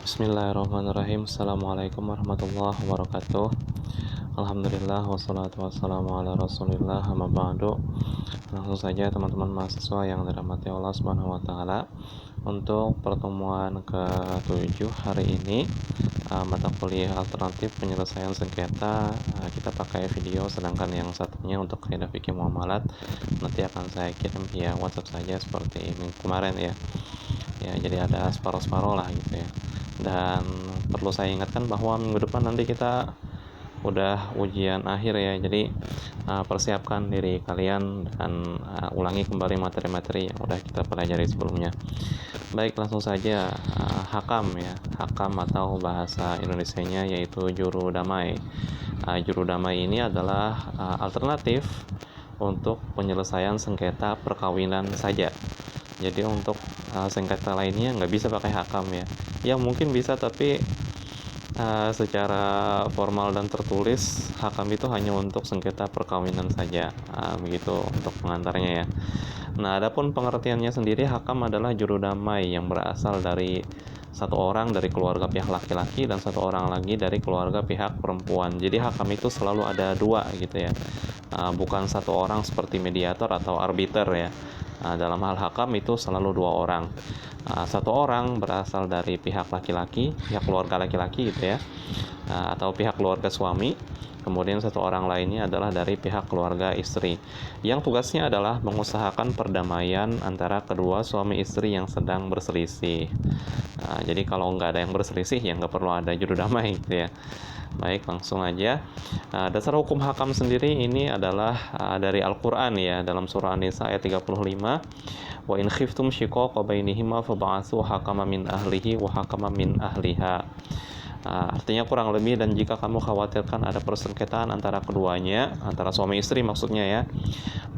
Bismillahirrahmanirrahim. Assalamualaikum warahmatullahi wabarakatuh. Alhamdulillah wassalatu wassalamu ala Rasulillah amma ba'du. Langsung saja teman-teman mahasiswa yang dirahmati Allah Subhanahu wa taala, untuk pertemuan ke-7 hari ini, mata kuliah alternatif penyelesaian sengketa, kita pakai video, sedangkan yang satunya untuk kaidah fikih muamalat nanti akan saya kirim via WhatsApp saja seperti minggu kemarin ya. Ya, jadi ada separuh-separuh lah gitu ya. Dan perlu saya ingatkan bahwa minggu depan nanti kita udah ujian akhir ya, jadi persiapkan diri kalian dan ulangi kembali materi-materi yang udah kita pelajari sebelumnya. Baik, langsung saja. Hakam ya, hakam atau bahasa Indonesianya yaitu juru damai. Juru damai ini adalah alternatif untuk penyelesaian sengketa perkawinan saja. Jadi untuk sengketa lainnya nggak bisa pakai hakam ya. Ya mungkin bisa, tapi secara formal dan tertulis hakam itu hanya untuk sengketa perkawinan saja. Begitu untuk pengantarnya ya. Nah, adapun pengertiannya sendiri, hakam adalah juru damai yang berasal dari satu orang dari keluarga pihak laki-laki dan satu orang lagi dari keluarga pihak perempuan. Jadi hakam itu selalu ada dua gitu ya. Bukan satu orang seperti mediator atau arbiter ya. Dalam hal hakam itu selalu dua orang. Satu orang berasal dari pihak laki-laki, pihak keluarga laki-laki gitu ya, atau pihak keluarga suami. Kemudian satu orang lainnya adalah dari pihak keluarga istri, yang tugasnya adalah mengusahakan perdamaian antara kedua suami istri yang sedang berselisih. Jadi kalau nggak ada yang berselisih ya nggak perlu ada juru damai gitu ya. Baik, langsung aja. Dasar hukum hakam sendiri ini adalah dari Al-Quran ya, dalam surah An-Nisa ayat 35. Wa in khiftum shiqaqa bainihima fab'atsu hakama min ahlihi wa hakama min ahliha. Artinya kurang lebih, dan jika kamu khawatirkan ada persengketaan antara keduanya, antara suami istri maksudnya ya,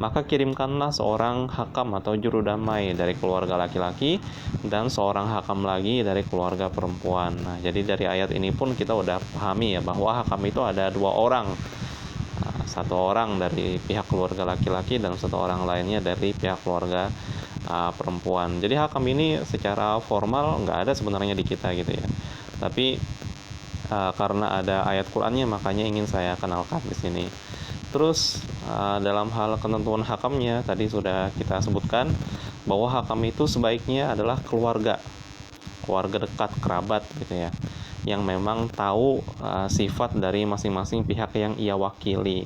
maka kirimkanlah seorang hakam atau juru damai dari keluarga laki-laki dan seorang hakam lagi dari keluarga perempuan. Nah, jadi dari ayat ini pun kita udah pahami ya bahwa hakam itu ada dua orang. Satu orang dari pihak keluarga laki-laki dan satu orang lainnya dari pihak keluarga perempuan. Jadi hakam ini secara formal nggak ada sebenarnya di kita gitu ya. Tapi karena ada ayat Qur'annya, makanya ingin saya kenalkan di sini. Terus dalam hal ketentuan hakamnya tadi sudah kita sebutkan bahwa hakam itu sebaiknya adalah keluarga dekat, kerabat gitu ya, yang memang tahu sifat dari masing-masing pihak yang ia wakili.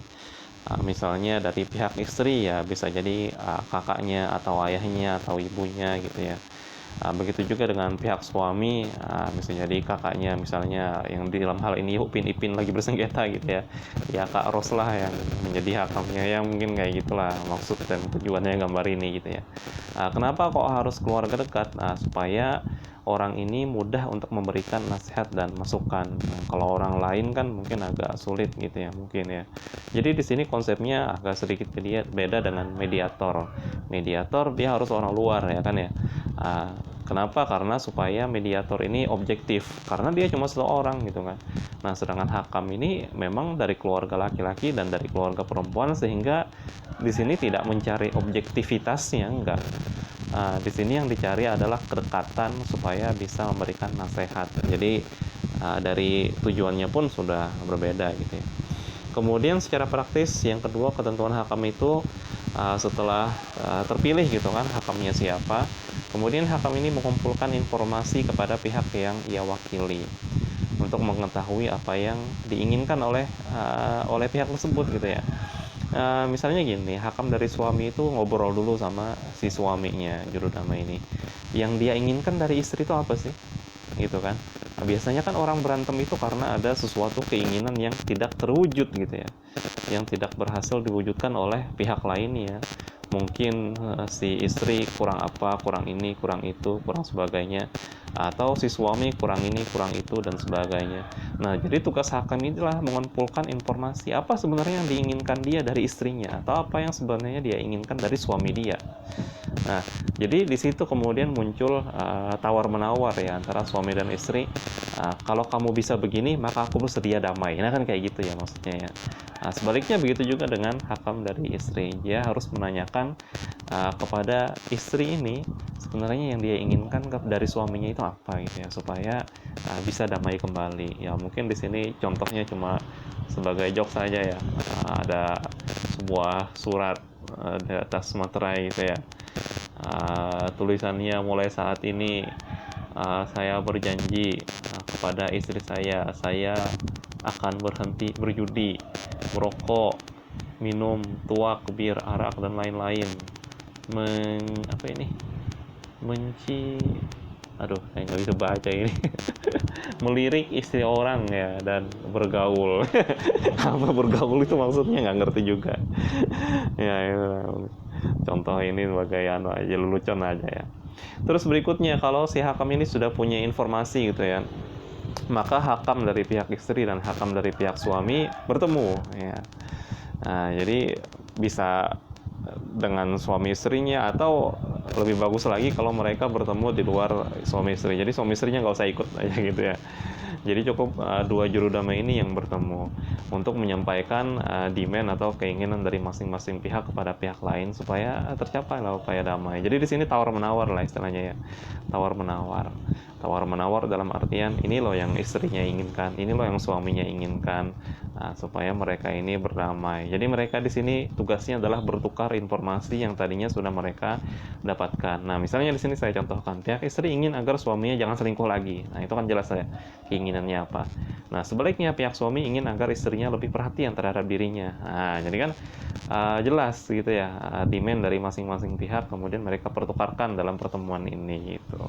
Misalnya dari pihak istri ya bisa jadi kakaknya atau ayahnya atau ibunya gitu ya. Begitu juga dengan pihak suami, bisa jadi kakaknya, misalnya yang di dalam hal ini Upin Ipin lagi bersengketa gitu ya, ya Kak Ros lah yang menjadi hakamnya, ya mungkin kayak gitulah maksud dan tujuannya gambar ini gitu ya. Kenapa kok harus keluarga dekat? Supaya orang ini mudah untuk memberikan nasihat dan masukan. Kalau orang lain kan mungkin agak sulit gitu ya, mungkin ya. Jadi di sini konsepnya agak sedikit beda dengan mediator. Mediator dia harus orang luar ya kan ya. Kenapa? Karena supaya mediator ini objektif, karena dia cuma satu orang gitu kan. Nah, sedangkan hakam ini memang dari keluarga laki-laki dan dari keluarga perempuan, sehingga di sini tidak mencari objektivitasnya, enggak. Di sini yang dicari adalah kedekatan supaya bisa memberikan nasihat. Jadi dari tujuannya pun sudah berbeda gitu ya. Kemudian secara praktis yang kedua, ketentuan hakam itu setelah terpilih gitu kan hakamnya siapa, kemudian hakam ini mengumpulkan informasi kepada pihak yang ia wakili untuk mengetahui apa yang diinginkan oleh pihak tersebut gitu ya. Misalnya gini, hakam dari suami itu ngobrol dulu sama si suaminya, juru damai ini, yang dia inginkan dari istri itu apa sih gitu kan. Biasanya kan orang berantem itu karena ada sesuatu keinginan yang tidak terwujud gitu ya, yang tidak berhasil diwujudkan oleh pihak lainnya. Mungkin si istri kurang apa, kurang ini, kurang itu, kurang sebagainya, atau si suami kurang ini, kurang itu, dan sebagainya. Nah, jadi tugas hakam inilah mengumpulkan informasi apa sebenarnya yang diinginkan dia dari istrinya, atau apa yang sebenarnya dia inginkan dari suami dia. Nah, jadi di situ kemudian muncul tawar-menawar ya antara suami dan istri. Kalau kamu bisa begini, maka aku bersedia damai. Nah, kan kayak gitu ya maksudnya ya. Nah, sebaliknya begitu juga dengan hakam dari istri. Dia harus menanyakan kepada istri ini sebenarnya yang dia inginkan dari suaminya itu apa gitu ya, supaya bisa damai kembali. Ya mungkin di sini contohnya cuma sebagai jok saja ya. Ada sebuah surat di atas materai gitu ya. Tulisannya mulai saat ini saya berjanji kepada istri saya akan berhenti berjudi, merokok, minum, tuak, bir, arak dan lain-lain. Apa ini? Menci, aduh, saya nggak bisa baca ini. Melirik istri orang ya dan bergaul. Apa bergaul itu maksudnya nggak ngerti juga. Ya itu contoh ini sebagai aja lelucon aja ya. Terus berikutnya, kalau si hakam ini sudah punya informasi gitu ya, maka hakam dari pihak istri dan hakam dari pihak suami bertemu ya. Nah, jadi bisa dengan suami istrinya, atau lebih bagus lagi kalau mereka bertemu di luar suami istri. Jadi suami istrinya nggak usah ikut aja gitu ya. Jadi cukup dua juru damai ini yang bertemu untuk menyampaikan demand atau keinginan dari masing-masing pihak kepada pihak lain supaya tercapai lah upaya damai. Jadi di sini tawar menawar lah istilahnya ya. Tawar menawar. Tawar menawar dalam artian ini loh yang istrinya inginkan, ini loh yang suaminya inginkan, supaya mereka ini berdamai. Jadi mereka di sini tugasnya adalah bertukar informasi yang tadinya sudah mereka dapatkan. Nah, misalnya di sini saya contohkan, pihak istri ingin agar suaminya jangan selingkuh lagi. Nah, itu kan jelas ya keinginannya apa. Nah, sebaliknya pihak suami ingin agar istrinya lebih perhatian terhadap dirinya. Nah, jadi kan jelas gitu ya, demand dari masing-masing pihak kemudian mereka pertukarkan dalam pertemuan ini gitu.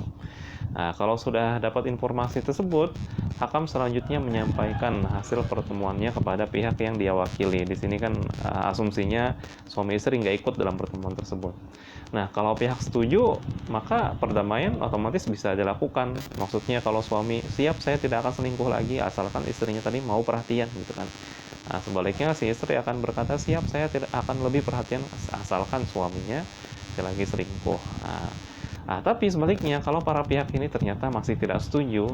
Nah, kalau sudah dapat informasi tersebut, hakam selanjutnya menyampaikan hasil pertemuannya kepada pihak yang dia wakili. Di sini kan asumsinya suami istri nggak ikut dalam pertemuan tersebut. Nah, kalau pihak setuju, maka perdamaian otomatis bisa dilakukan. Maksudnya kalau suami siap, saya tidak akan selingkuh lagi, asalkan istrinya tadi mau perhatian gitu kan. Nah, sebaliknya si istri akan berkata, siap, saya tidak akan lebih perhatian asalkan suaminya lagi selingkuh. Tapi sebaliknya, kalau para pihak ini ternyata masih tidak setuju,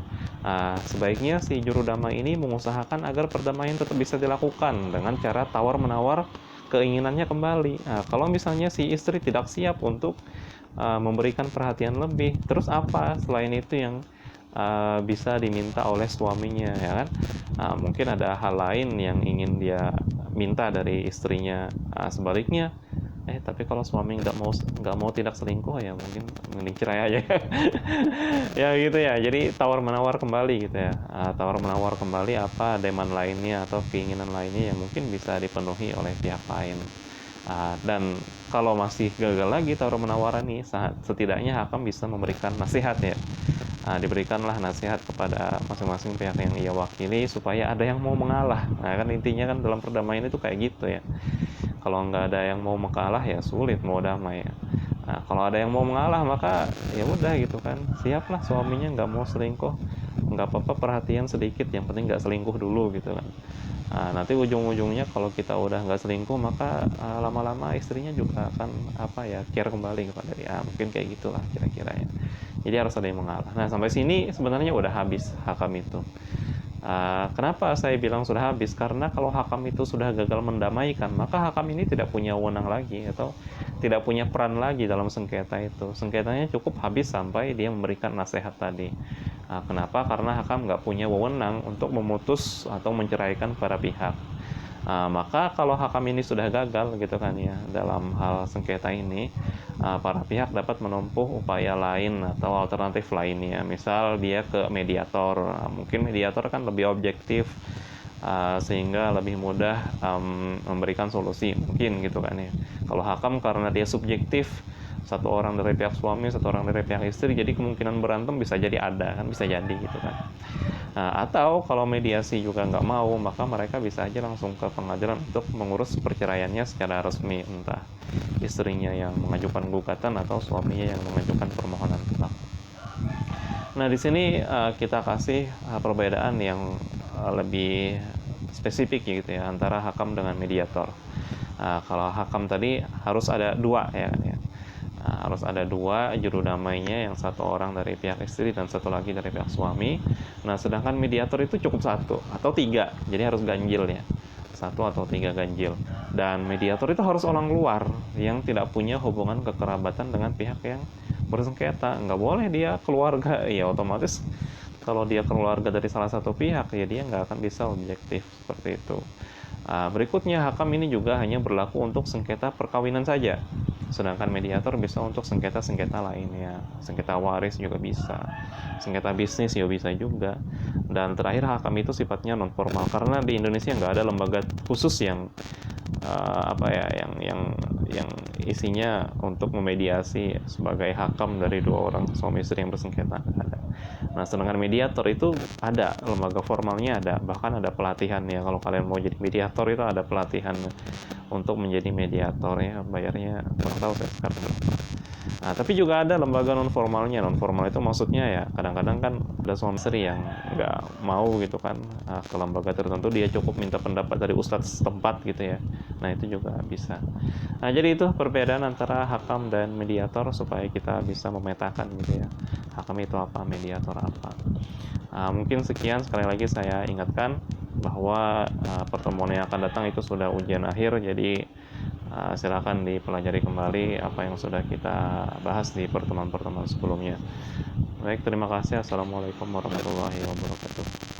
sebaiknya si juru damai ini mengusahakan agar perdamaian tetap bisa dilakukan dengan cara tawar-menawar keinginannya kembali. Kalau misalnya si istri tidak siap untuk memberikan perhatian lebih, terus apa selain itu yang bisa diminta oleh suaminya, ya kan? Mungkin ada hal lain yang ingin dia minta dari istrinya. Sebaliknya, tapi kalau suami nggak mau tidak selingkuh, ya mungkin mending cerai aja. Ya gitu ya, jadi tawar menawar kembali gitu ya. Tawar menawar kembali apa demand lainnya atau keinginan lainnya yang mungkin bisa dipenuhi oleh pihak lain. Dan kalau masih gagal lagi tawar menawar ini, setidaknya hakam bisa memberikan nasihat ya. Diberikanlah nasihat kepada masing-masing pihak yang ia wakili supaya ada yang mau mengalah. Nah, kan intinya kan dalam perdamaian itu kayak gitu ya. Kalau nggak ada yang mau mengalah ya sulit mau damai ya. Nah, kalau ada yang mau mengalah maka ya udah gitu kan, siaplah suaminya nggak mau selingkuh, nggak apa-apa perhatian sedikit, yang penting nggak selingkuh dulu gitu kan. Nanti ujung-ujungnya kalau kita udah nggak selingkuh maka lama-lama istrinya juga akan care kembali kepada dia. Mungkin kayak gitulah kira-kira ya. Jadi harus ada yang mengalah. Nah, sampai sini sebenarnya udah habis hakam itu. Kenapa saya bilang sudah habis? Karena kalau hakam itu sudah gagal mendamaikan, maka hakam ini tidak punya wewenang lagi atau tidak punya peran lagi dalam sengketa itu. Sengketanya cukup habis sampai dia memberikan nasihat tadi. Kenapa? Karena hakam nggak punya wewenang untuk memutus atau menceraikan para pihak. Maka kalau hakam ini sudah gagal gitu kan ya dalam hal sengketa ini, para pihak dapat menempuh upaya lain atau alternatif lainnya. Misal dia ke mediator. Mungkin mediator kan lebih objektif, sehingga lebih mudah memberikan solusi mungkin gitu kan ya. Kalau hakam karena dia subjektif, satu orang dari pihak suami, satu orang dari pihak istri, jadi kemungkinan berantem bisa jadi ada kan, bisa jadi gitu kan. Atau kalau mediasi juga nggak mau, maka mereka bisa aja langsung ke pengadilan untuk mengurus perceraiannya secara resmi, entah istrinya yang mengajukan gugatan atau suaminya yang mengajukan permohonan talak. Nah, di sini kita kasih perbedaan yang lebih spesifik gitu ya antara hakam dengan mediator. Kalau hakam tadi harus ada dua ya kan ya. Harus ada dua juru damainya, yang satu orang dari pihak istri dan satu lagi dari pihak suami. Nah, sedangkan mediator itu cukup satu atau tiga, jadi harus ganjil ya. 1 atau 3 ganjil. Dan mediator itu harus orang luar yang tidak punya hubungan kekerabatan dengan pihak yang bersengketa. Nggak boleh dia keluarga, ya otomatis kalau dia keluarga dari salah satu pihak, ya dia nggak akan bisa objektif seperti itu. Berikutnya, hakam ini juga hanya berlaku untuk sengketa perkawinan saja, sedangkan mediator bisa untuk sengketa-sengketa lainnya. Sengketa waris juga bisa, sengketa bisnis juga bisa juga. Dan terakhir, hakam itu sifatnya non formal karena di Indonesia nggak ada lembaga khusus yang yang isinya untuk memediasi sebagai hakam dari dua orang suami istri yang bersengketa, ada. Nah, sedangkan mediator itu ada, lembaga formalnya ada, bahkan ada pelatihannya. Kalau kalian mau jadi mediator itu ada pelatihan untuk menjadi mediator, ya bayarnya kurang tahu saya sekarang berapa. Nah, tapi juga ada lembaga non formalnya. Non formal itu maksudnya ya kadang-kadang kan ada suami istri yang nggak mau gitu kan ke lembaga tertentu, dia cukup minta pendapat dari ustadz setempat gitu ya. Nah, itu juga bisa. Nah, jadi itu perbedaan antara hakam dan mediator supaya kita bisa memetakan gitu ya, hakam itu apa, mediator apa. Mungkin sekian, sekali lagi saya ingatkan bahwa pertemuan yang akan datang itu sudah ujian akhir, jadi silakan dipelajari kembali apa yang sudah kita bahas di pertemuan-pertemuan sebelumnya. Baik, terima kasih. Assalamualaikum warahmatullahi wabarakatuh.